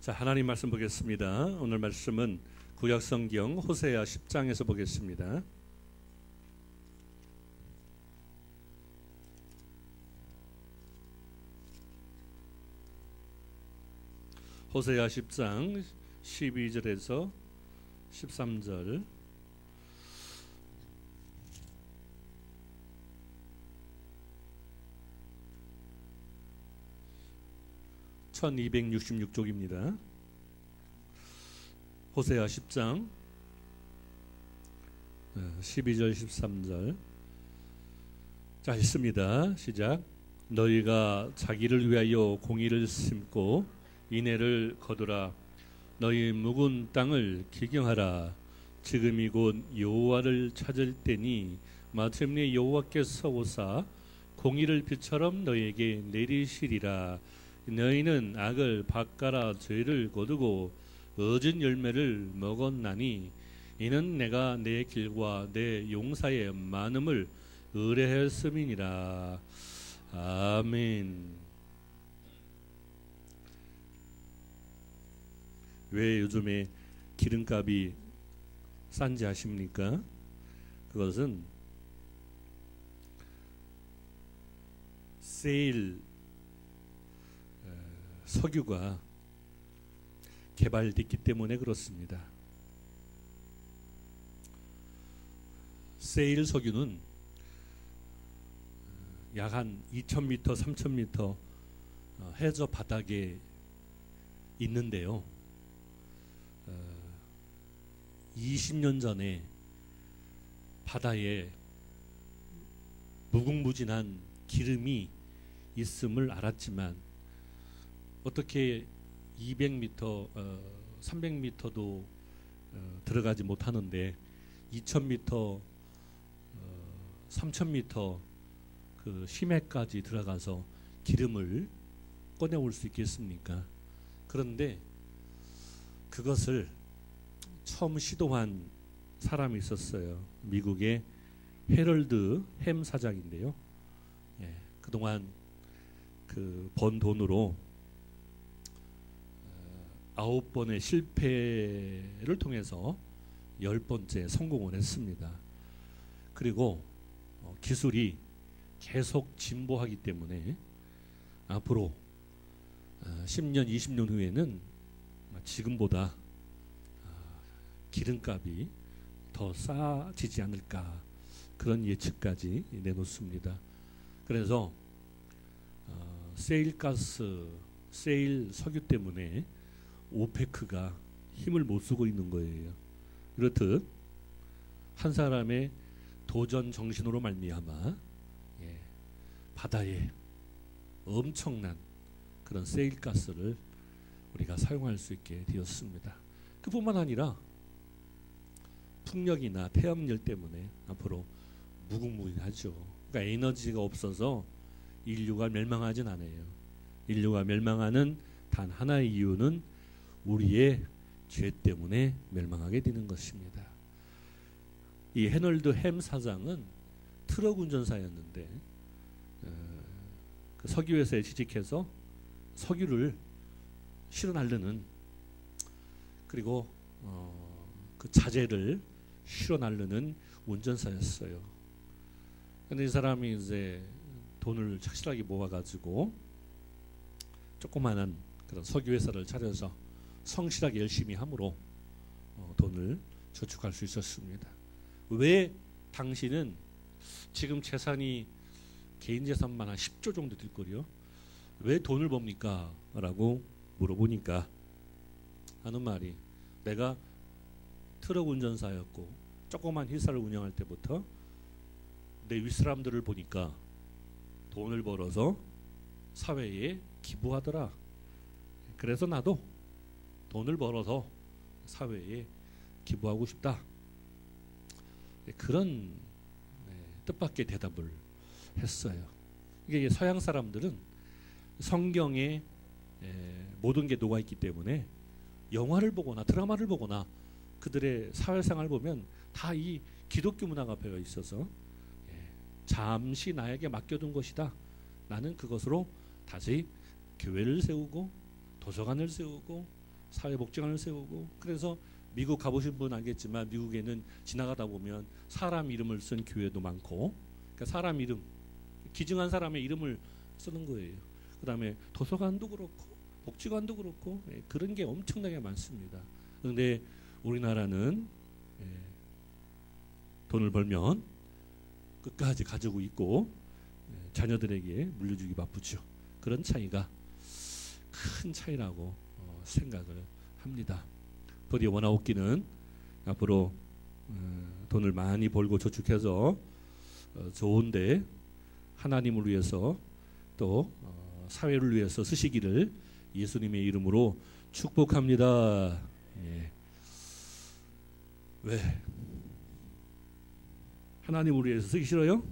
자, 하나님 말씀 보겠습니다. 오늘 말씀은 구약성경 호세아 10장에서 보겠습니다. 호세아 10장 12절에서 13절. (1266쪽입니다) 호세아 10장 12절 13절. 자, 읽습니다. 시작. 너희가 자기를 위하여 공의를 심고 인애를 거두라. 너희 묵은 땅을 기경하라. 지금이 곧 여호와를 찾을 때니 마침내 여호와께서 오사 공의를 비처럼 너희에게 내리시리라. 너희는 악을 밭가라 죄를 거두고 얻은 열매를 먹었나니 이는 내가 내 길과 내 용사의 많음을 의뢰했음이니라. 아멘. 왜 요즘에 기름값이 싼지 아십니까? 그것은 세일 석유가 개발됐기 때문에 그렇습니다. 세일 석유는 약 한 2,000m, 3,000m 해저 바닥에 있는데요. 20년 전에 바다에 무궁무진한 기름이 있음을 알았지만 어떻게 200m, 300m도 들어가지 못하는데 2000m, 3000m 그 심해까지 들어가서 기름을 꺼내올 수 있겠습니까? 그런데 그것을 처음 시도한 사람이 있었어요. 미국의 헤럴드 햄 사장인데요. 그동안 그 번 돈으로 9번의 실패를 통해서 10번째 성공을 했습니다. 그리고 기술이 계속 진보하기 때문에 앞으로 10년, 20년 후에는 지금보다 기름값이 더 싸지지 않을까, 그런 예측까지 내놓습니다. 그래서 세일가스, 세일 석유 때문에 오페크가 힘을 못 쓰고 있는 거예요. 그렇듯 한 사람의 도전 정신으로 말미암아 바다에 엄청난 그런 세일가스를 우리가 사용할 수 있게 되었습니다. 그뿐만 아니라 풍력이나 태양열 때문에 앞으로 무궁무진하죠. 그러니까 에너지가 없어서 인류가 멸망하진 않아요. 인류가 멸망하는 단 하나의 이유는 우리의 죄 때문에 멸망하게 되는 것입니다. 이 헤널드 햄 사장은 트럭 운전사였는데 그 석유회사에 취직해서 석유를 실어 나르는, 그리고 그 자재를 실어 나르는 운전사였어요. 근데 이 사람이 이제 돈을 착실하게 모아가지고 조그마한 그런 석유회사를 차려서 성실하게 열심히 함으로 돈을 저축할 수 있었습니다. 왜 당신은 지금 재산이 개인 재산만 한 10조 정도 될 거요. 왜 돈을 법니까? 라고 물어보니까 하는 말이, 내가 트럭 운전사였고 조그만 회사를 운영할 때부터 내 윗사람들을 보니까 돈을 벌어서 사회에 기부하더라. 그래서 나도 돈을 벌어서 사회에 기부하고 싶다. 그런 뜻밖의 대답을 했어요. 이게 서양 사람들은 성경에 모든 게 녹아있기 때문에 영화를 보거나 드라마를 보거나 그들의 사회생활을 보면 다 이 기독교 문화가 배어 있어서 잠시 나에게 맡겨둔 것이다. 나는 그것으로 다시 교회를 세우고 도서관을 세우고 사회복지관을 세우고, 그래서 미국 가보신 분 알겠지만 미국에는 지나가다 보면 사람 이름을 쓴 교회도 많고, 그러니까 사람 이름, 기증한 사람의 이름을 쓰는 거예요. 그 다음에 도서관도 그렇고 복지관도 그렇고 그런 게 엄청나게 많습니다. 그런데 우리나라는 돈을 벌면 끝까지 가지고 있고 자녀들에게 물려주기 바쁘죠. 그런 차이가 큰 차이라고 생각을 합니다. 부디 원아웃기는 앞으로 돈을 많이 벌고 저축해서 좋은데 하나님을 위해서 또 사회를 위해서 쓰시기를 예수님의 이름으로 축복합니다. 예. 왜? 하나님을 위해서 쓰기 싫어요?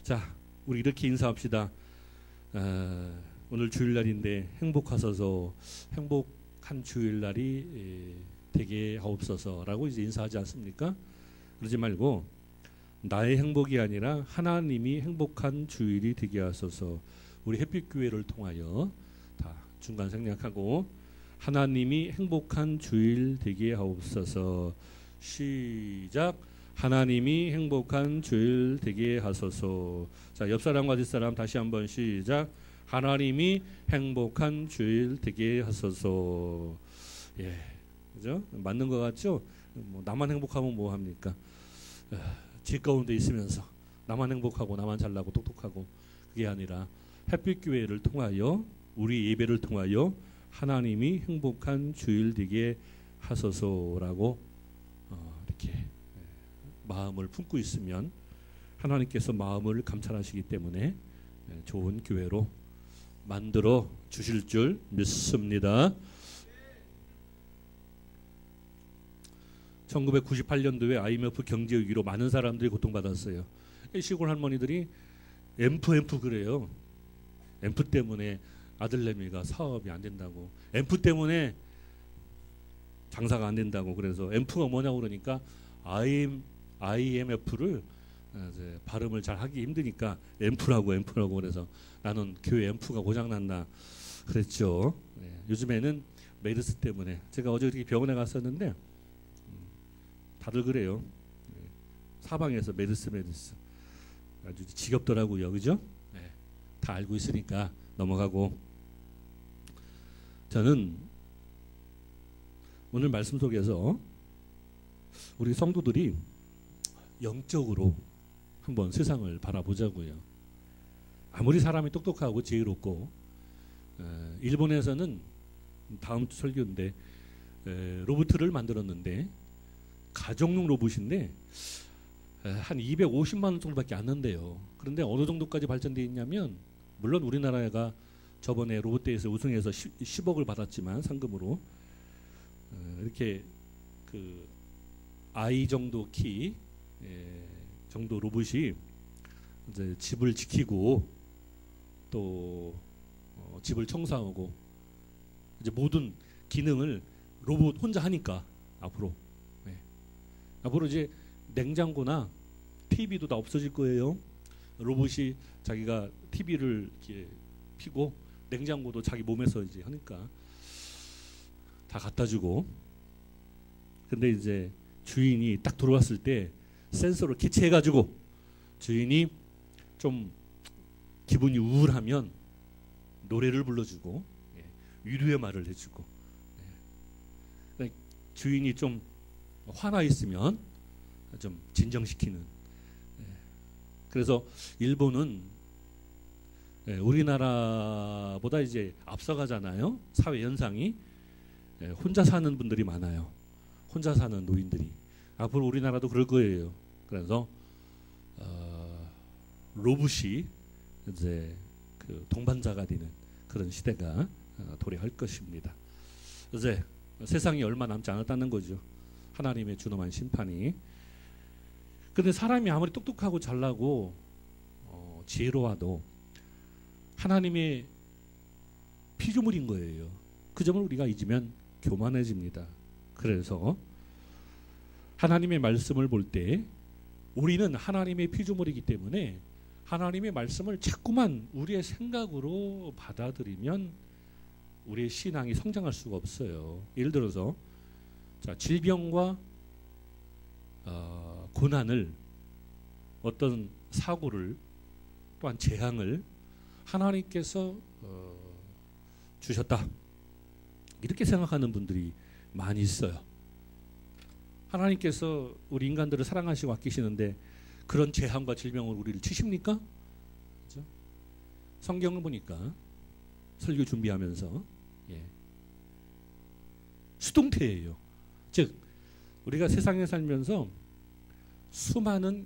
자, 우리 이렇게 인사합시다. 오늘 주일날인데 행복하소서, 행복한 주일날이 되게 하옵소서라고 이제 인사하지 않습니까? 그러지 말고 나의 행복이 아니라 하나님이 행복한 주일이 되게 하소서. 우리 햇빛교회를 통하여 다 중간 생략하고 하나님이 행복한 주일 되게 하옵소서. 시작. 하나님이 행복한 주일 되게 하소서. 자, 옆 사람과 뒷사람 다시 한번 시작. 하나님이 행복한 주일 되게 하소서. 예, 그죠? 맞는 것 같죠? 뭐 나만 행복하면 뭐 합니까? 집 가운데 있으면서 나만 행복하고 나만 잘나고 똑똑하고, 그게 아니라 햇빛교회를 통하여 우리 예배를 통하여 하나님이 행복한 주일 되게 하소서라고 이렇게 마음을 품고 있으면 하나님께서 마음을 감찰하시기 때문에 좋은 교회로 만들어 주실 줄 믿습니다. 1998년도에 IMF 경제 위기로 많은 사람들이 고통받았어요. 시골 할머니들이 앰프 그래요. 앰프 때문에 아들내미가 사업이 안 된다고, 앰프 때문에 장사가 안 된다고. 그래서 앰프가 뭐냐고 그러니까 IMF를 이제 발음을 잘 하기 힘드니까 앰프라고 그래서 나는 교회 앰프가 고장났나 그랬죠. 요즘에는 메르스 때문에, 제가 어제 이렇게 병원에 갔었는데 다들 그래요. 사방에서 메르스 아주 지겹더라고요. 그죠? 다 알고 있으니까 넘어가고, 저는 오늘 말씀 속에서 우리 성도들이 영적으로 한번 세상을 바라보자고요. 아무리 사람이 똑똑하고 지혜롭고, 일본에서는 다음 주 설교인데 로봇을 만들었는데, 가정용 로봇인데 한 250만 원 정도밖에 안 는데요. 그런데 어느 정도까지 발전되어 있냐면, 물론 우리나라가 저번에 로봇대회에서 우승해서 10억을 받았지만 상금으로, 이렇게 그 I 정도 키 정도 로봇이 이제 집을 지키고 또 집을 청소하고 이제 모든 기능을 로봇 혼자 하니까 앞으로 이제 냉장고나 TV도 다 없어질 거예요. 로봇이 자기가 TV를 이렇게 피고 냉장고도 자기 몸에서 이제 하니까 다 갖다 주고. 근데 이제 주인이 딱 들어왔을 때 센서를 캐치해 가지고 주인이 좀 기분이 우울하면 노래를 불러주고 위로의 말을 해주고, 주인이 좀 화나 있으면 좀 진정시키는. 그래서 일본은 우리나라보다 이제 앞서가잖아요. 사회 현상이 혼자 사는 분들이 많아요. 혼자 사는 노인들이. 앞으로 우리나라도 그럴 거예요. 그래서 로봇이 이제 그 동반자가 되는 그런 시대가 도래할 것입니다. 이제 세상이 얼마 남지 않았다는 거죠. 하나님의 준엄한 심판이. 그런데 사람이 아무리 똑똑하고 잘나고 지혜로워도 하나님의 피조물인 거예요. 그 점을 우리가 잊으면 교만해집니다. 그래서 하나님의 말씀을 볼 때 우리는 하나님의 피조물이기 때문에 하나님의 말씀을 자꾸만 우리의 생각으로 받아들이면 우리의 신앙이 성장할 수가 없어요. 예를 들어서 자, 질병과 고난을, 어떤 사고를, 또한 재앙을 하나님께서 주셨다, 이렇게 생각하는 분들이 많이 있어요. 하나님께서 우리 인간들을 사랑하시고 아끼시는데 그런 재앙과 질병으로 우리를 치십니까? 그렇죠? 성경을 보니까 설교 준비하면서 수동태예요. 즉 우리가 세상에 살면서 수많은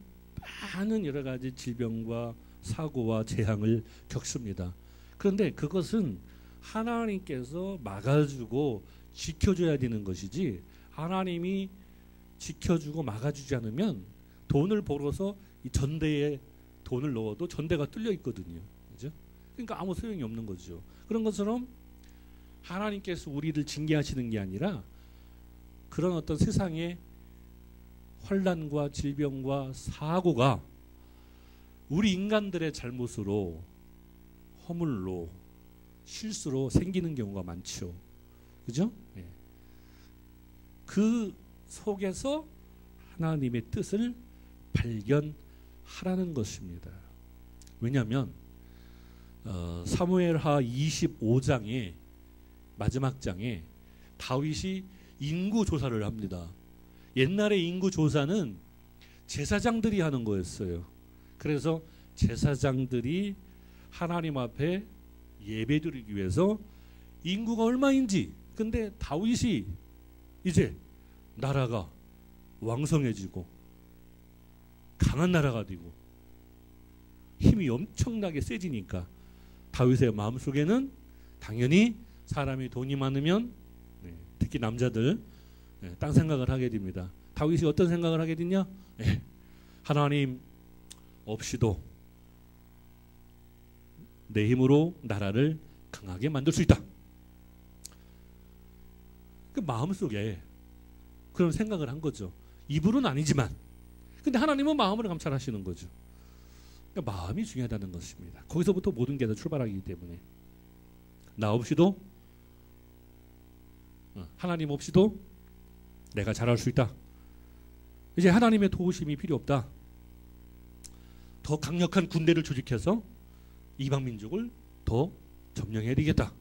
많은 여러 가지 질병과 사고와 재앙을 겪습니다. 그런데 그것은 하나님께서 막아주고 지켜줘야 되는 것이지, 하나님이 지켜주고 막아주지 않으면 돈을 벌어서 이 전대에 돈을 넣어도 전대가 뚫려 있거든요. 그죠? 그러니까 아무 소용이 없는 거죠. 그런 것처럼 하나님께서 우리를 징계하시는 게 아니라 그런 어떤 세상의 환난과 질병과 사고가 우리 인간들의 잘못으로, 허물로, 실수로 생기는 경우가 많죠. 그죠? 네. 그 속에서 하나님의 뜻을 발견하라는 것입니다. 왜냐하면 사무엘하 25장의 마지막 장에 다윗이 인구 조사를 합니다. 옛날에 인구 조사는 제사장들이 하는 거였어요. 그래서 제사장들이 하나님 앞에 예배드리기 위해서 인구가 얼마인지, 근데 다윗이 이제 나라가 왕성해지고 강한 나라가 되고 힘이 엄청나게 세지니까 다윗의 마음속에는 당연히 사람이 돈이 많으면, 특히 남자들, 딴 생각을 하게 됩니다. 다윗이 어떤 생각을 하게 됐냐? 하나님 없이도 내 힘으로 나라를 강하게 만들 수 있다. 그 마음속에 그런 생각을 한 거죠. 입으로는 아니지만. 근데 하나님은 마음을 감찰하시는 거죠. 그러니까 마음이 중요하다는 것입니다. 거기서부터 모든 게 다 출발하기 때문에 나 없이도, 하나님 없이도 내가 잘할 수 있다. 이제 하나님의 도우심이 필요 없다. 더 강력한 군대를 조직해서 이방 민족을 더 점령해야 되겠다.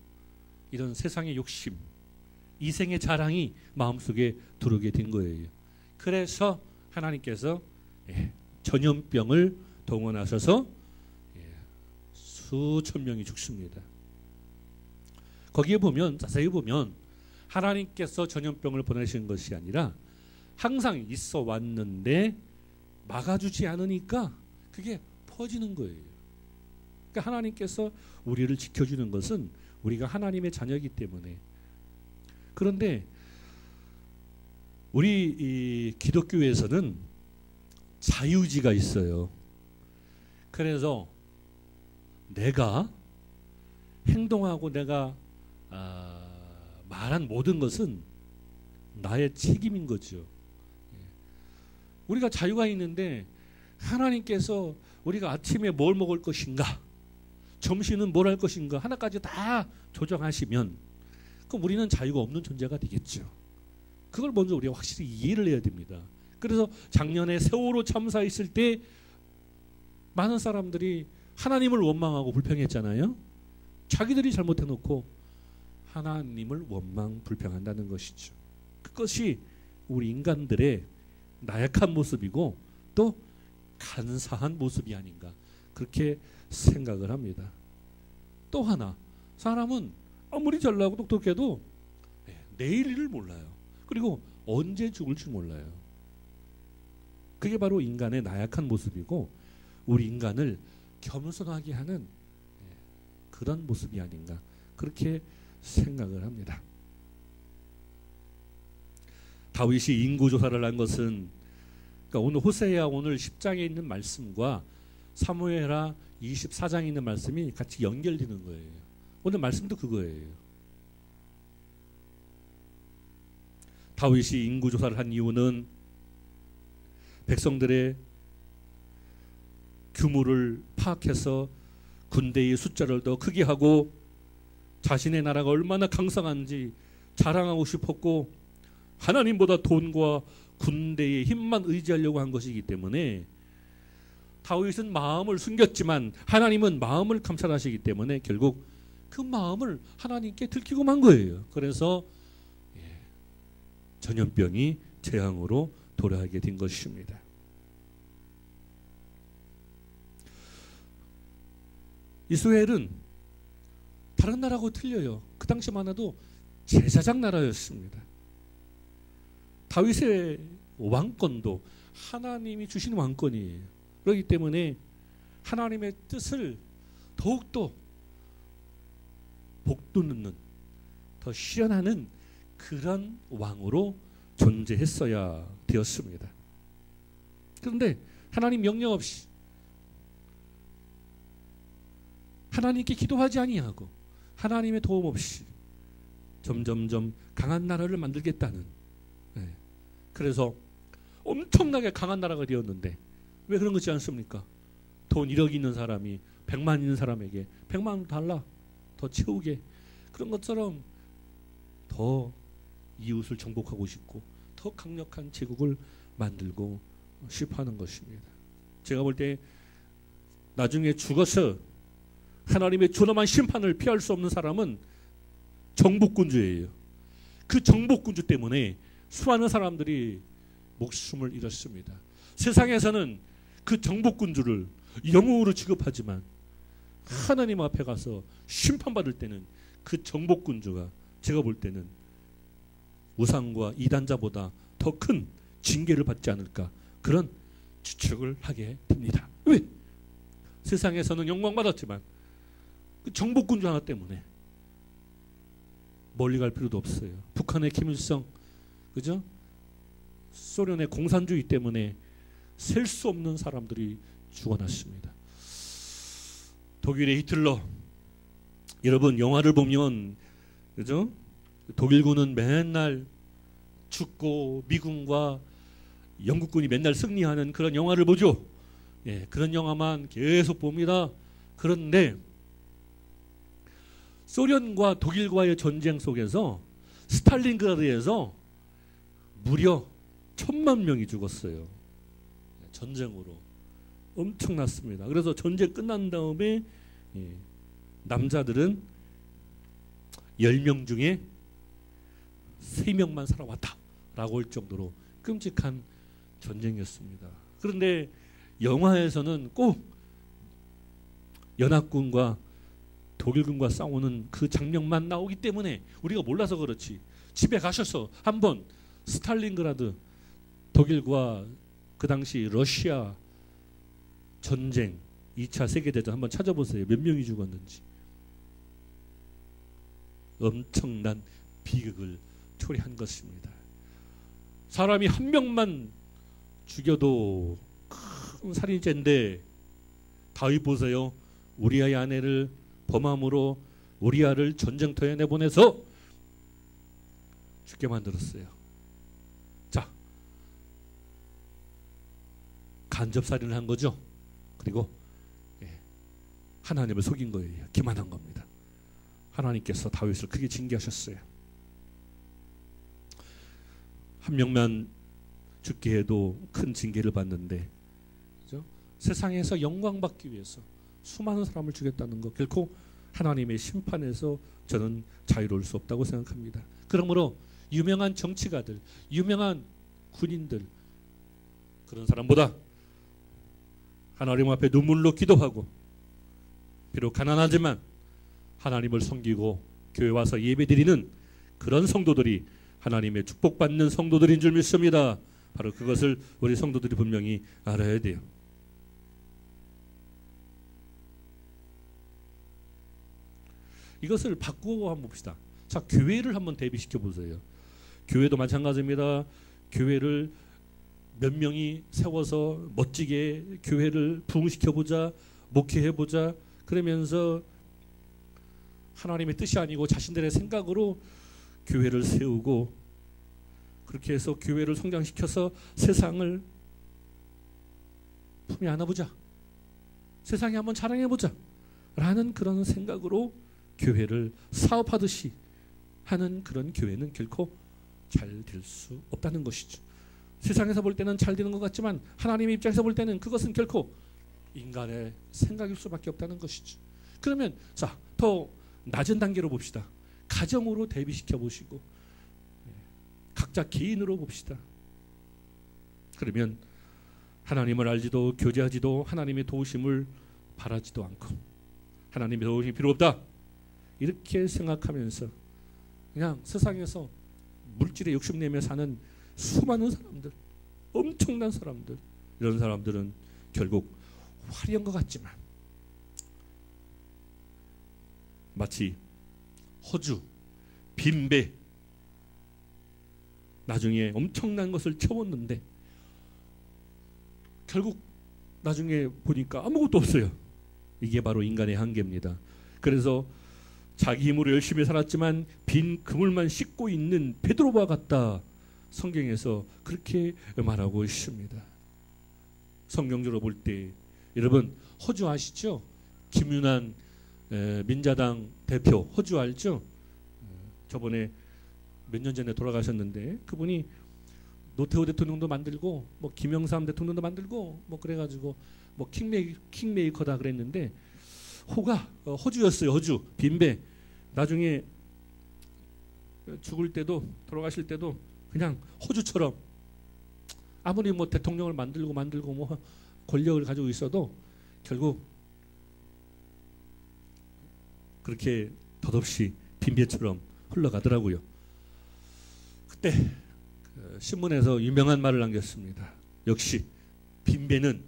이런 세상의 욕심, 이생의 자랑이 마음속에 들어오게 된 거예요. 그래서 하나님께서 전염병을 동원하셔서 수천 명이 죽습니다. 거기에 보면, 자세히 보면 하나님께서 전염병을 보내신 것이 아니라 항상 있어 왔는데 막아주지 않으니까 그게 퍼지는 거예요. 그러니까 하나님께서 우리를 지켜주는 것은 우리가 하나님의 자녀이기 때문에. 그런데 우리 이 기독교에서는 자유의지가 있어요. 그래서 내가 행동하고 내가 말한 모든 것은 나의 책임인 거죠. 우리가 자유가 있는데 하나님께서 우리가 아침에 뭘 먹을 것인가, 점심은 뭘 할 것인가 하나까지 다 조정하시면 그럼 우리는 자유가 없는 존재가 되겠죠. 그걸 먼저 우리가 확실히 이해를 해야 됩니다. 그래서 작년에 세월호 참사했을 때 많은 사람들이 하나님을 원망하고 불평했잖아요. 자기들이 잘못해놓고 하나님을 원망 불평한다는 것이죠. 그것이 우리 인간들의 나약한 모습이고 또 간사한 모습이 아닌가, 그렇게 생각을 합니다. 또 하나, 사람은 아무리 잘나고 똑똑해도 내일 일을 몰라요. 그리고 언제 죽을지 몰라요. 그게 바로 인간의 나약한 모습이고 우리 인간을 겸손하게 하는 그런 모습이 아닌가, 그렇게 생각을 합니다. 다윗이 인구조사를 한 것은, 그러니까 오늘 호세아 오늘 10장에 있는 말씀과 사무엘하 24장에 있는 말씀이 같이 연결되는 거예요. 오늘 말씀도 그거예요. 다윗이 인구조사를 한 이유는 백성들의 규모를 파악해서 군대의 숫자를 더 크게 하고 자신의 나라가 얼마나 강성한지 자랑하고 싶었고 하나님보다 돈과 군대의 힘만 의지하려고 한 것이기 때문에 다윗은 마음을 숨겼지만 하나님은 마음을 감찰하시기 때문에 결국 그 마음을 하나님께 들키고 만 거예요. 그래서 전염병이 재앙으로 돌아가게 된 것입니다. 이스라엘은 다른 나라하고 틀려요. 그 당시만 해도 제사장 나라였습니다. 다윗의 왕권도 하나님이 주신 왕권이에요. 그렇기 때문에 하나님의 뜻을 더욱더 복돋는 더 실현하는 그런 왕으로 존재했어야 되었습니다. 그런데 하나님 명령 없이 하나님께 기도하지 아니하고 하나님의 도움 없이 점점점 강한 나라를 만들겠다는, 그래서 엄청나게 강한 나라가 되었는데 왜 그런 거지 않습니까? 돈 1억 있는 사람이 100만 있는 사람에게 100만 원 달라 더 채우게, 그런 것처럼 더 이웃을 정복하고 싶고 더 강력한 제국을 만들고 싶어하는 것입니다. 제가 볼 때 나중에 죽어서 하나님의 존엄한 심판을 피할 수 없는 사람은 정복군주예요. 그 정복군주 때문에 수많은 사람들이 목숨을 잃었습니다. 세상에서는 그 정복군주를 영웅으로 취급하지만 하나님 앞에 가서 심판받을 때는 그 정복군주가 제가 볼 때는 우상과 이단자보다 더 큰 징계를 받지 않을까, 그런 추측을 하게 됩니다. 왜? 세상에서는 영광받았지만 그 정복군주 하나 때문에 멀리 갈 필요도 없어요. 북한의 김일성, 그죠? 소련의 공산주의 때문에 셀 수 없는 사람들이 죽어났습니다. 독일의 히틀러, 여러분 영화를 보면, 그죠? 독일군은 맨날 죽고 미군과 영국군이 맨날 승리하는 그런 영화를 보죠. 그런 영화만 계속 봅니다. 그런데 소련과 독일과의 전쟁 속에서 스탈린그라드에서 무려 1000만 명이 죽었어요. 전쟁으로. 엄청났습니다. 그래서 전쟁 끝난 다음에 남자들은 10명 중에 3명만 살아왔다 라고 할 정도로 끔찍한 전쟁이었습니다. 그런데 영화에서는 꼭 연합군과 독일군과 싸우는 그 장면만 나오기 때문에 우리가 몰라서 그렇지, 집에 가셔서 한번 스탈린그라드 독일과 그 당시 러시아 전쟁 2차 세계대전 한번 찾아보세요. 몇 명이 죽었는지. 엄청난 비극을 초래한 것입니다. 사람이 한 명만 죽여도 큰 살인죄인데 다윗 보세요. 우리아의 아내를 범함으로 우리아를 전쟁터에 내보내서 죽게 만들었어요. 자, 간접살인을 한 거죠. 그리고 하나님을 속인 거예요. 기만한 겁니다. 하나님께서 다윗을 크게 징계하셨어요. 한 명만 죽게 해도 큰 징계를 받는데, 그죠? 세상에서 영광받기 위해서 수많은 사람을 죽였다는 것, 결코 하나님의 심판에서 저는 자유로울 수 없다고 생각합니다. 그러므로 유명한 정치가들, 유명한 군인들, 그런 사람보다 하나님 앞에 눈물로 기도하고 비록 가난하지만 하나님을 섬기고 교회 와서 예배드리는 그런 성도들이 하나님의 축복받는 성도들인 줄 믿습니다. 바로 그것을 우리 성도들이 분명히 알아야 돼요. 이것을 바꾸고 한번 봅시다. 자, 교회를 한번 대비시켜 보세요. 교회도 마찬가지입니다. 교회를 몇 명이 세워서 멋지게 교회를 부흥시켜보자, 목회해보자, 그러면서 하나님의 뜻이 아니고 자신들의 생각으로 교회를 세우고, 그렇게 해서 교회를 성장시켜서 세상을 품에 안아보자, 세상에 한번 자랑해보자 라는 그런 생각으로 교회를 사업하듯이 하는 그런 교회는 결코 잘 될 수 없다는 것이죠. 세상에서 볼 때는 잘 되는 것 같지만 하나님의 입장에서 볼 때는 그것은 결코 인간의 생각일 수밖에 없다는 것이죠. 그러면 자, 더 낮은 단계로 봅시다. 가정으로 대비시켜 보시고 각자 개인으로 봅시다. 그러면 하나님을 알지도 교제하지도 하나님의 도우심을 바라지도 않고 하나님의 도우심이 필요 없다 이렇게 생각하면서 그냥 세상에서 물질에 욕심내며 사는 수많은 사람들, 엄청난 사람들, 이런 사람들은 결국 화려한 것 같지만 마치 호주, 빈배 나중에 엄청난 것을 채웠는데 결국 나중에 보니까 아무것도 없어요. 이게 바로 인간의 한계입니다. 그래서 자기 힘으로 열심히 살았지만 빈 그물만 씻고 있는 베드로와 같다. 성경에서 그렇게 말하고 있습니다. 성경적으로 볼 때 여러분 호주 아시죠? 김윤환 민자당 대표 호주 알죠? 저번에 몇 년 전에 돌아가셨는데 그분이 노태우 대통령도 만들고 뭐 김영삼 대통령도 만들고 뭐 그래가지고 뭐 킹메이커다 그랬는데 호가 호주였어요. 호주 빈배. 나중에 죽을 때도 돌아가실 때도 그냥 호주처럼 아무리 뭐 대통령을 만들고 뭐 권력을 가지고 있어도 결국 그렇게 덧없이 빈배처럼 흘러가더라고요. 그때 신문에서 유명한 말을 남겼습니다. 역시 빈배는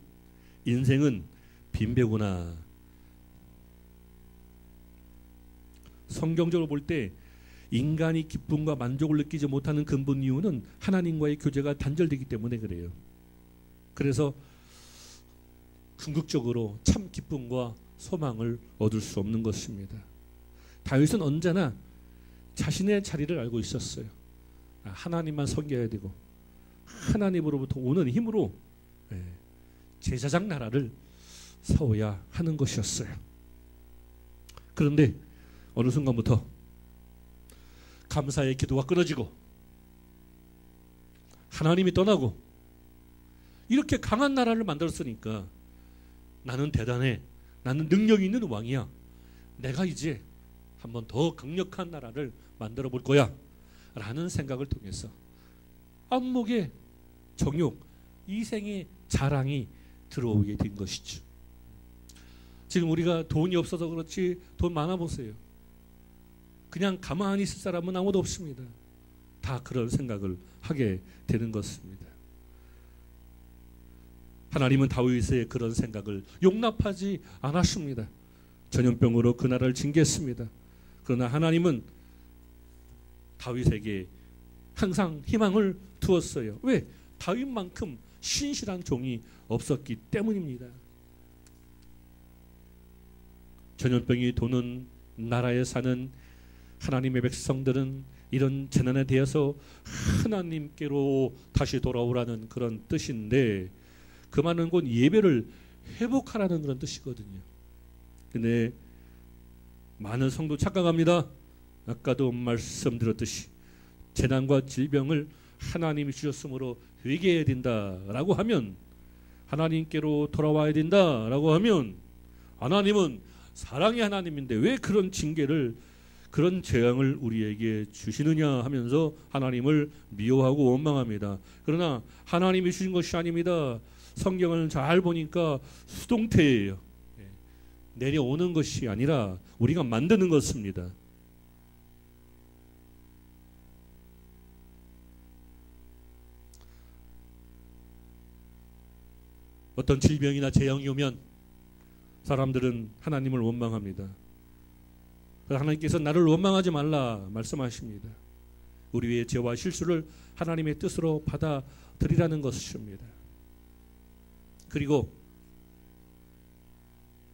인생은 빈배구나. 성경적으로 볼 때 인간이 기쁨과 만족을 느끼지 못하는 근본 이유는 하나님과의 교제가 단절되기 때문에 그래요. 그래서 궁극적으로 참 기쁨과 소망을 얻을 수 없는 것입니다. 다윗은 언제나 자신의 자리를 알고 있었어요. 하나님만 섬겨야 되고 하나님으로부터 오는 힘으로 제사장 나라를 세워야 하는 것이었어요. 그런데 어느 순간부터 감사의 기도가 끊어지고 하나님이 떠나고 이렇게 강한 나라를 만들었으니까 나는 대단해. 나는 능력이 있는 왕이야. 내가 이제 한번 더 강력한 나라를 만들어 볼 거야. 라는 생각을 통해서 안목의 정욕, 이생의 자랑이 들어오게 된 것이죠. 지금 우리가 돈이 없어서 그렇지 돈 많아 보세요. 그냥 가만히 있을 사람은 아무도 없습니다. 다 그런 생각을 하게 되는 것입니다. 하나님은 다윗의 그런 생각을 용납하지 않았습니다. 전염병으로 그 나라를 징계했습니다. 그러나 하나님은 다윗에게 항상 희망을 두었어요. 왜? 다윗만큼 신실한 종이 없었기 때문입니다. 전염병이 도는 나라에 사는 하나님의 백성들은 이런 재난에 대해서 하나님께로 다시 돌아오라는 그런 뜻인데 그 말은 곧 예배를 회복하라는 그런 뜻이거든요. 근데 많은 성도 착각합니다. 아까도 말씀드렸듯이 재난과 질병을 하나님이 주셨으므로 회개해야 된다라고 하면 하나님께로 돌아와야 된다라고 하면 하나님은 사랑의 하나님인데 왜 그런 징계를 그런 재앙을 우리에게 주시느냐 하면서 하나님을 미워하고 원망합니다. 그러나 하나님이 주신 것이 아닙니다. 성경을 잘 보니까 수동태예요. 내려오는 것이 아니라 우리가 만드는 것입니다. 어떤 질병이나 재앙이 오면 사람들은 하나님을 원망합니다. 하나님께서 나를 원망하지 말라 말씀하십니다. 우리의 죄와 실수를 하나님의 뜻으로 받아들이라는 것입니다. 그리고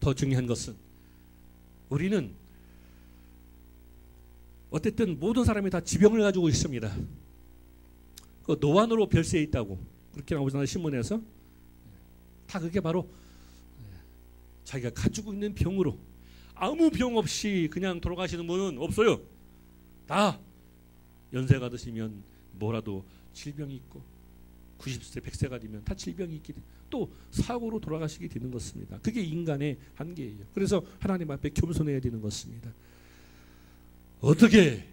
더 중요한 것은 우리는 어쨌든 모든 사람이 다 지병을 가지고 있습니다. 그 노안으로 별세에 있다고 그렇게 나오잖아요. 신문에서. 다 그게 바로 자기가 가지고 있는 병으로 아무 병 없이 그냥 돌아가시는 분은 없어요. 다 연세가 드시면 뭐라도 질병이 있고 90세, 100세가 되면 다 질병이 있게 돼. 또 사고로 돌아가시게 되는 것입니다. 그게 인간의 한계예요. 그래서 하나님 앞에 겸손해야 되는 것입니다. 어떻게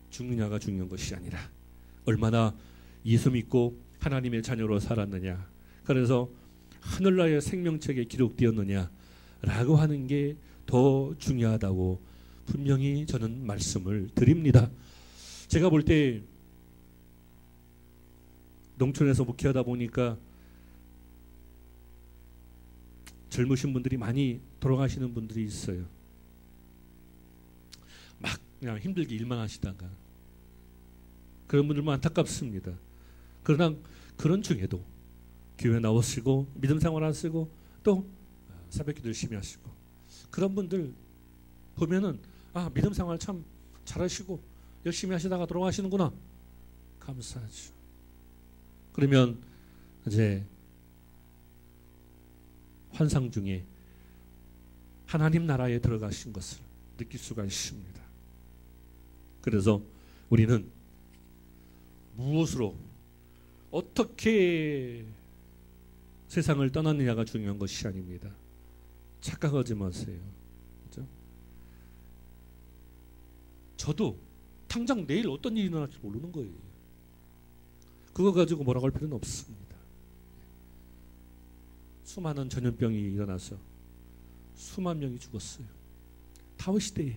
죽느냐가 중요한 것이 아니라 얼마나 예수 믿고 하나님의 자녀로 살았느냐. 그래서 하늘나라의 생명책에 기록되었느냐라고 하는 게 더 중요하다고 분명히 저는 말씀을 드립니다. 제가 볼 때 농촌에서 목회하다 보니까 젊으신 분들이 많이 돌아가시는 분들이 있어요. 막 그냥 힘들게 일만 하시다가 그런 분들만 안타깝습니다. 그러나 그런 중에도 교회 나오시고 믿음 생활 하시고 또 새벽기도 열심히 하시고 그런 분들 보면은 믿음 생활 참 잘하시고 열심히 하시다가 돌아가시는구나. 감사하죠. 그러면 이제 환상 중에 하나님 나라에 들어가신 것을 느낄 수가 있습니다. 그래서 우리는 무엇으로 어떻게 세상을 떠났느냐가 중요한 것이 아닙니다. 착각하지 마세요. 그렇죠? 저도 당장 내일 어떤 일이 일어날지 모르는 거예요. 그거 가지고 뭐라고 할 필요는 없습니다. 수많은 전염병이 일어나서 수만 명이 죽었어요. 다윗 시대에.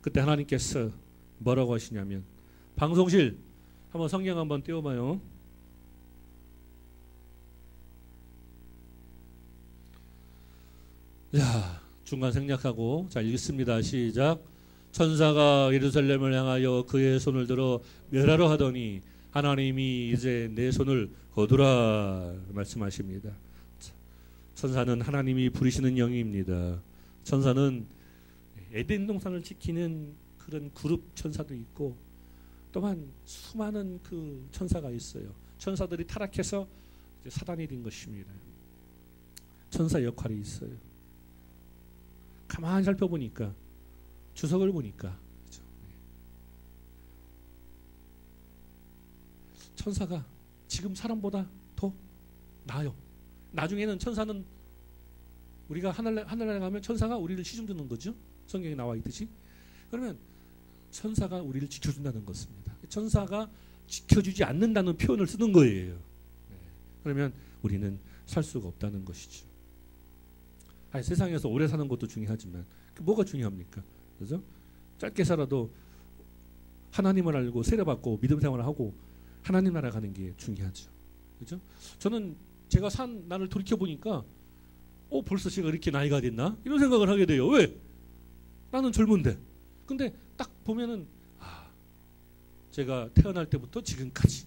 그때 하나님께서 뭐라고 하시냐면, 방송실 한번 성경 한번 띄워봐요. 자, 중간 생략하고 자 읽습니다. 시작. 천사가 예루살렘을 향하여 그의 손을 들어 멸하려 하더니 하나님이 이제 내 손을 거두라 말씀하십니다. 천사는 하나님이 부리시는 영입니다. 천사는 에덴 동산을 지키는 그런 그룹 천사도 있고 또한 수많은 그 천사가 있어요. 천사들이 타락해서 이제 사단이 된 것입니다. 천사 역할이 있어요. 가만히 살펴보니까 주석을 보니까 그렇죠? 천사가 지금 사람보다 더 나아요. 나중에는 천사는 우리가 하늘나라에 가면 천사가 우리를 시중 듣는 거죠. 성경에 나와 있듯이. 그러면 천사가 우리를 지켜준다는 것입니다. 천사가 지켜주지 않는다는 표현을 쓰는 거예요. 그러면 우리는 살 수가 없다는 것이죠. 아니, 세상에서 오래 사는 것도 중요하지만 뭐가 중요합니까? 그죠? 짧게 살아도 하나님을 알고 세례받고 믿음 생활을 하고 하나님 나라 가는 게 중요하죠. 그죠? 저는 제가 산 나를 돌이켜 보니까 벌써 제가 이렇게 나이가 됐나? 이런 생각을 하게 돼요. 왜? 나는 젊은데. 근데 딱 보면은 제가 태어날 때부터 지금까지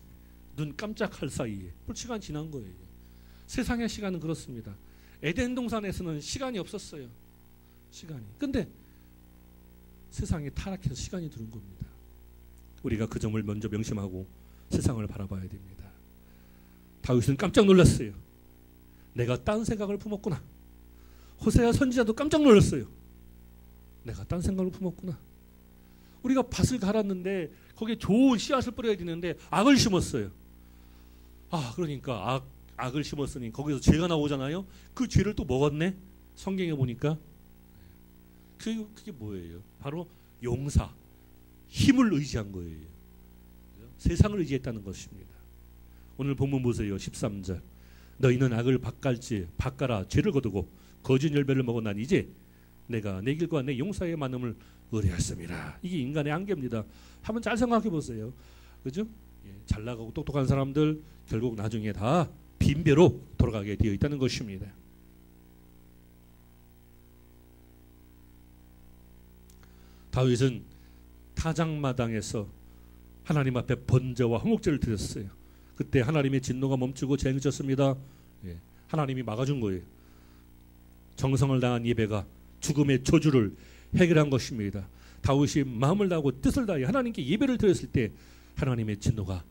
눈 깜짝할 사이에 시간 지난 거예요. 세상의 시간은 그렇습니다. 에덴 동산에서는 시간이 없었어요. 시간이. 근데 세상에 타락해서 시간이 들은 겁니다. 우리가 그 점을 먼저 명심하고 세상을 바라봐야 됩니다. 다윗은 깜짝 놀랐어요. 내가 딴 생각을 품었구나. 호세아 선지자도 깜짝 놀랐어요. 내가 딴 생각을 품었구나. 우리가 밭을 갈았는데 거기에 좋은 씨앗을 뿌려야 되는데 악을 심었어요. 그러니까 악을 심었으니 거기서 죄가 나오잖아요. 그 죄를 또 먹었네. 성경에 보니까 그게 뭐예요? 바로 용사, 힘을 의지한 거예요. 세상을 의지했다는 것입니다. 오늘 본문 보세요. 13절. 너희는 악을 밭갈아 죄를 거두고 거짓 열매를 먹어 난 이제 내가 내 길과 내 용사의 많음을 의뢰했습니다. 이게 인간의 한계입니다. 한번 잘 생각해 보세요. 그죠? 잘 나가고 똑똑한 사람들 결국 나중에 다 빈배로 돌아가게 되어 있다는 것입니다. 다윗은 타작마당에서 하나님 앞에 번제와 화목제를 드렸어요. 그때 하나님의 진노가 멈추고 재앙이 쳤습니다. 하나님이 막아준 거예요. 정성을 다한 예배가 죽음의 저주를 해결한 것입니다. 다윗이 마음을 다하고 뜻을 다해 하나님께 예배를 드렸을 때 하나님의 진노가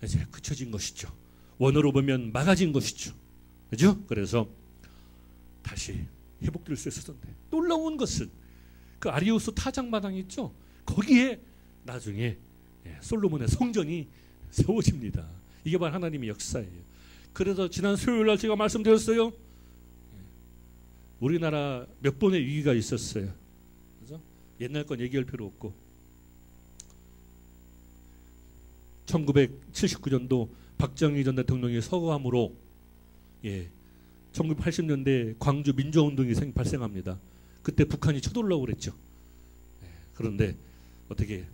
이제 그쳐진 것이죠. 원어로 보면 막아진 것이죠. 그죠? 그래서 다시 회복될 수 있었는데 놀라운 것은 그 아리우스 타작마당 있죠? 거기에 나중에 솔로몬의 성전이 세워집니다. 이게 바로 하나님의 역사예요. 그래서 지난 수요일 날 제가 말씀드렸어요. 우리나라 몇 번의 위기가 있었어요. 그죠? 옛날 건 얘기할 필요 없고 1979년도 박정희 전 대통령의 서거함으로 1980년대 광주 민주화운동이 발생합니다. 그때 북한이 쳐들어오려고 그랬죠. 그런데 어떻게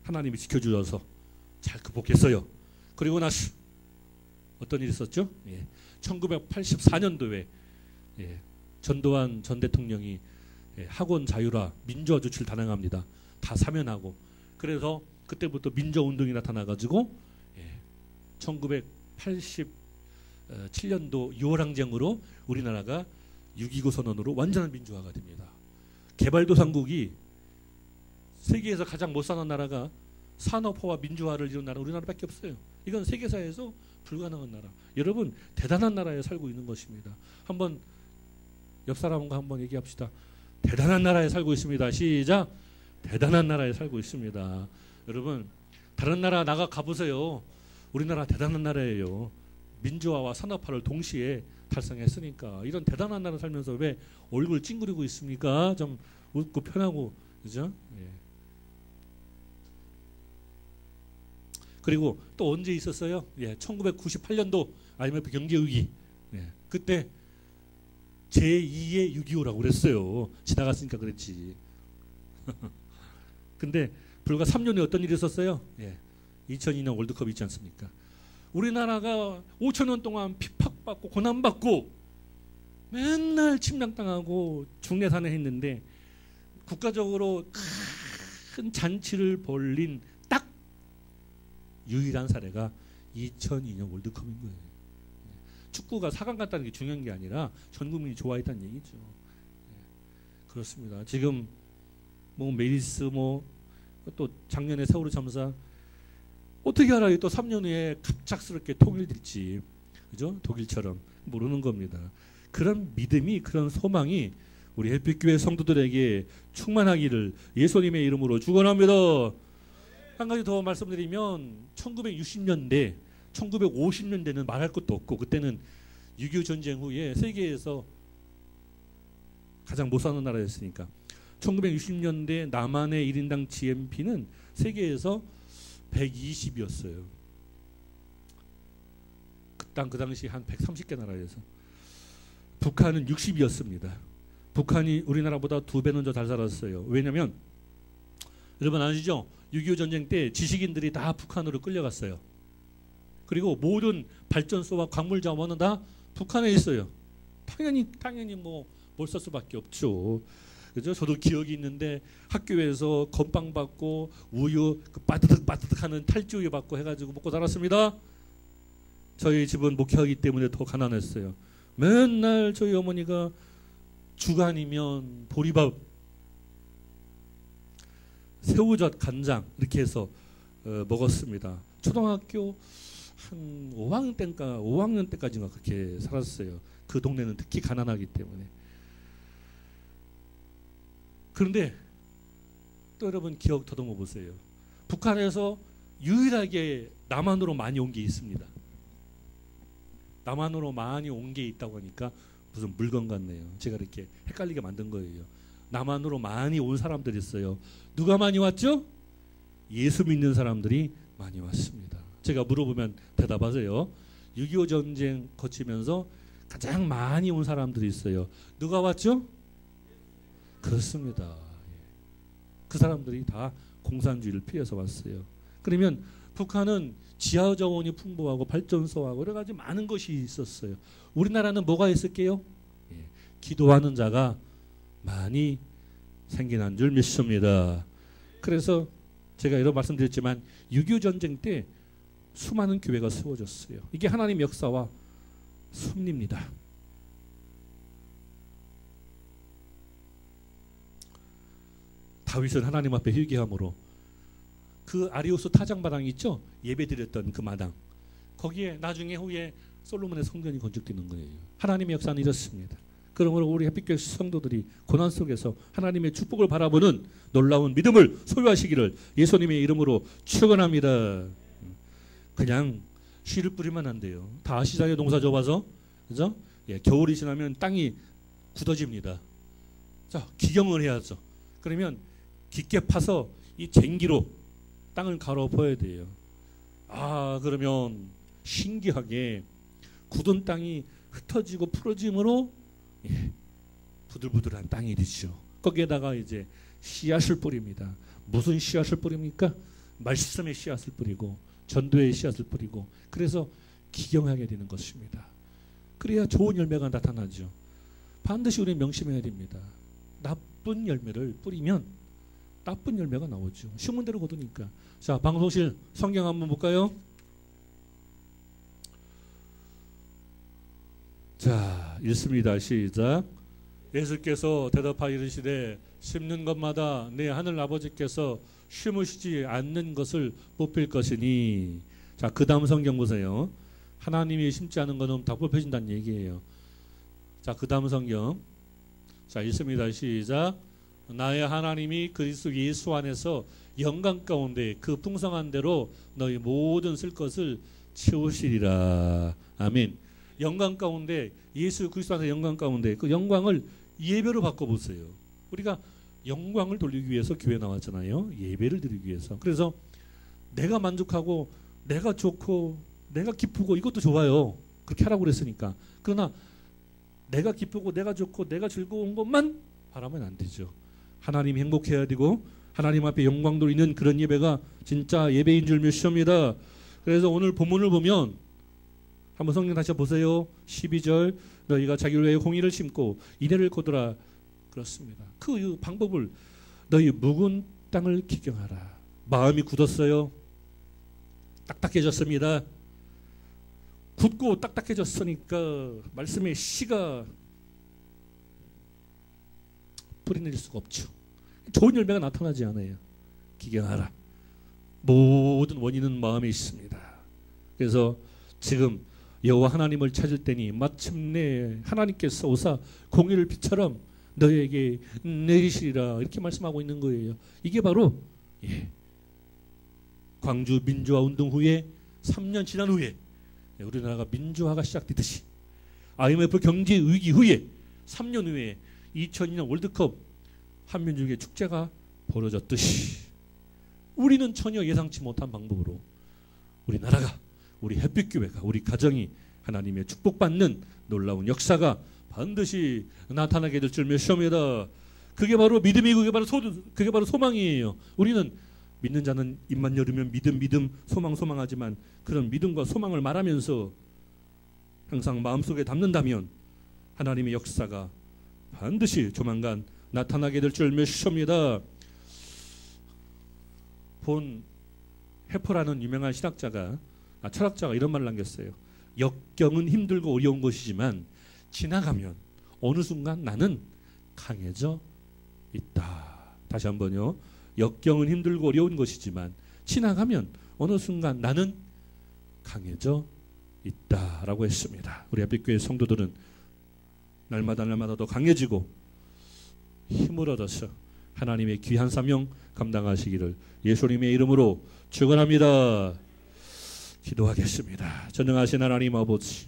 하나님이 지켜주셔서 잘 극복했어요. 그리고 나서 어떤 일이 있었죠? 1984년도에 전두환 전 대통령이 학원 자율화 민주화 조치를 단행합니다. 다 사면하고. 그래서 그때부터 민주화운동이 나타나가지고 1987년도 6월 항쟁으로 우리나라가 6.29 선언으로 완전한 민주화가 됩니다. 개발도상국이 세계에서 가장 못 사는 나라가 산업화와 민주화를 이룬 나라 우리나라밖에 없어요. 이건 세계사에서 불가능한 나라. 여러분 대단한 나라에 살고 있는 것입니다. 한번 옆 사람과 한번 얘기합시다. 대단한 나라에 살고 있습니다. 시작. 대단한 나라에 살고 있습니다. 여러분 다른 나라 나가 가보세요. 우리나라 대단한 나라예요. 민주화와 산업화를 동시에 달성했으니까. 이런 대단한 나라 살면서 왜 얼굴 찡그리고 있습니까? 좀 웃고 편하고, 그죠? 그리고 또 언제 있었어요? 1998년도 IMF 경제위기. 그때 제2의 6.25라고 그랬어요. 지나갔으니까 그랬지. 근데 불과 3년 후에 어떤 일이 있었어요? 2002년 월드컵 있지 않습니까? 우리나라가 5천년 동안 핍박받고 고난받고 맨날 침략당하고 중내산해했는데 국가적으로 큰 잔치를 벌린 딱 유일한 사례가 2002년 월드컵인 거예요. 축구가 4강 갔다는 게 중요한 게 아니라 전 국민이 좋아했다는 얘기죠. 그렇습니다. 지금 뭐 메리스 또 작년에 세월호 참사 어떻게 알아요? 또 3년 후에 갑작스럽게 통일될지, 그죠? 독일처럼 모르는 겁니다. 그런 믿음이, 그런 소망이 우리 햇빛교회 성도들에게 충만하기를 예수님의 이름으로 축원합니다. 한 가지 더 말씀드리면 1960년대, 1950년대는 말할 것도 없고 그때는 6.25 전쟁 후에 세계에서 가장 못 사는 나라였으니까 1960년대 남한의 1인당 GNP는 세계에서 120이었어요. 그 당시 한 130개 나라에서. 북한은 60이었습니다. 북한이 우리나라보다 2배는 더 잘 살았어요. 왜냐하면 여러분 아시죠? 6.25 전쟁 때 지식인들이 다 북한으로 끌려갔어요. 그리고 모든 발전소와 광물 자원은 다 북한에 있어요. 당연히 뭘 쓸 수밖에 없죠. 그죠? 저도 기억이 있는데 학교에서 건빵 받고 우유 빠드득 하는 탈지 우유 받고 해가지고 먹고 살았습니다. 저희 집은 목회하기 때문에 더 가난했어요. 맨날 저희 어머니가 주간이면 보리밥, 새우젓, 간장 이렇게 해서 먹었습니다. 초등학교 한 5학년 때까지가 그렇게 살았어요. 그 동네는 특히 가난하기 때문에. 그런데 또 여러분 기억 더듬어 보세요. 북한에서 유일하게 남한으로 많이 온 게 있습니다. 남한으로 많이 온 게 있다고 하니까 무슨 물건 같네요. 제가 이렇게 헷갈리게 만든 거예요. 남한으로 많이 온 사람들이 있어요. 누가 많이 왔죠? 예수 믿는 사람들이 많이 왔습니다. 제가 물어보면 대답하세요. 6.25 전쟁 거치면서 가장 많이 온 사람들이 있어요. 누가 왔죠? 그렇습니다. 그 사람들이 다 공산주의를 피해서 왔어요. 그러면 북한은 지하 자원이 풍부하고 발전소하고 여러 가지 많은 것이 있었어요. 우리나라는 뭐가 있을게요? 기도하는 자가 많이 생겨난 줄 믿습니다. 그래서 제가 여러 말씀드렸지만 6.25 전쟁 때 수많은 교회가 세워졌어요. 이게 하나님의 역사와 섭리입니다. 다윗은 하나님 앞에 회개함으로 그 아리우스 타작마당 있죠? 예배드렸던 그 마당. 거기에 나중에 후에 솔로몬의 성전이 건축되는 거예요. 하나님의 역사는 이렇습니다. 그러므로 우리 햇빛교회 성도들이 고난 속에서 하나님의 축복을 바라보는 놀라운 믿음을 소유하시기를 예수님의 이름으로 축원합니다. 그냥 씨를 뿌리면 안 돼요. 다 아시잖아요. 농사 져봐서. 그죠? 예, 겨울이 지나면 땅이 굳어집니다. 자, 기경을 해야죠. 그러면 깊게 파서 이 쟁기로 땅을 갈아엎어야 돼요. 아, 그러면 신기하게 굳은 땅이 흩어지고 풀어짐으로 예, 부들부들한 땅이 되죠. 거기에다가 이제 씨앗을 뿌립니다. 무슨 씨앗을 뿌립니까? 말씀의 씨앗을 뿌리고 전도의 씨앗을 뿌리고 그래서 기경하게 되는 것입니다. 그래야 좋은 열매가 나타나죠. 반드시 우리는 명심해야 됩니다. 나쁜 열매를 뿌리면 나쁜 열매가 나오죠. 쉬운 대로 거두니까. 자, 방송실 성경 한번 볼까요? 자, 읽습니다. 시작. 예수께서 대답하여 이르시되 심는 것마다 내 하늘 아버지께서 심으시지 않는 것을 뽑힐 것이니. 자, 그 다음 성경 보세요. 하나님이 심지 않은 것은 다 뽑혀진다는 얘기예요. 자, 그 다음 성경. 자, 읽습니다. 시작. 나의 하나님이 그리스도 예수 안에서 영광 가운데 그 풍성한 대로 너희 모든 쓸 것을 채우시리라. 아멘. 영광 가운데, 예수 그리스도 안에서 영광 가운데 그 영광을 예배로 바꿔보세요. 우리가 영광을 돌리기 위해서 교회 나왔잖아요. 예배를 드리기 위해서. 그래서 내가 만족하고 내가 좋고 내가 기쁘고 이것도 좋아요. 그렇게 하라고 그랬으니까. 그러나 내가 기쁘고 내가 좋고 내가 즐거운 것만 바라면 안 되죠. 하나님이 행복해야 되고 하나님 앞에 영광 돌리는 그런 예배가 진짜 예배인 줄 믿습니다. 그래서 오늘 본문을 보면 한번 성경 다시 보세요. 12절 너희가 자기를 위해 공의를 심고 인애를 거두라. 그렇습니다. 그 방법을 너희 묵은 땅을 기경하라. 마음이 굳었어요. 딱딱해졌습니다. 굳고 딱딱해졌으니까 말씀의 씨가 뿌리내릴 수가 없죠. 좋은 열매가 나타나지 않아요. 기경하라. 모든 원인은 마음에 있습니다. 그래서 지금 여호와 하나님을 찾을 때니 마침내 하나님께서 오사 공의를 빛처럼 너희에게 내리시리라 이렇게 말씀하고 있는 거예요. 이게 바로 광주 민주화 운동 후에 3년 지난 후에 우리나라가 민주화가 시작되듯이 IMF 경제 위기 후에 3년 후에 2002년 월드컵 한민족의 축제가 벌어졌듯이 우리는 전혀 예상치 못한 방법으로 우리나라가 우리 햇빛교회가 우리 가정이 하나님의 축복받는 놀라운 역사가 반드시 나타나게 될 줄 믿습니다. 그게 바로 믿음이고 그게 바로 소망이에요. 우리는 믿는 자는 입만 열으면 믿음 소망하지만 그런 믿음과 소망을 말하면서 항상 마음속에 담는다면 하나님의 역사가 반드시 조만간 나타나게 될 줄 믿습니다. 본 해퍼라는 유명한 철학자가 이런 말을 남겼어요. 역경은 힘들고 어려운 것이지만 지나가면 어느 순간 나는 강해져 있다. 다시 한번요. 역경은 힘들고 어려운 것이지만 지나가면 어느 순간 나는 강해져 있다라고 했습니다. 우리 햇빛교회 성도들은 날마다 더 강해지고 힘을 얻어서 하나님의 귀한 사명 감당하시기를 예수님의 이름으로 축원합니다. 기도하겠습니다. 전능하신 하나님 아버지,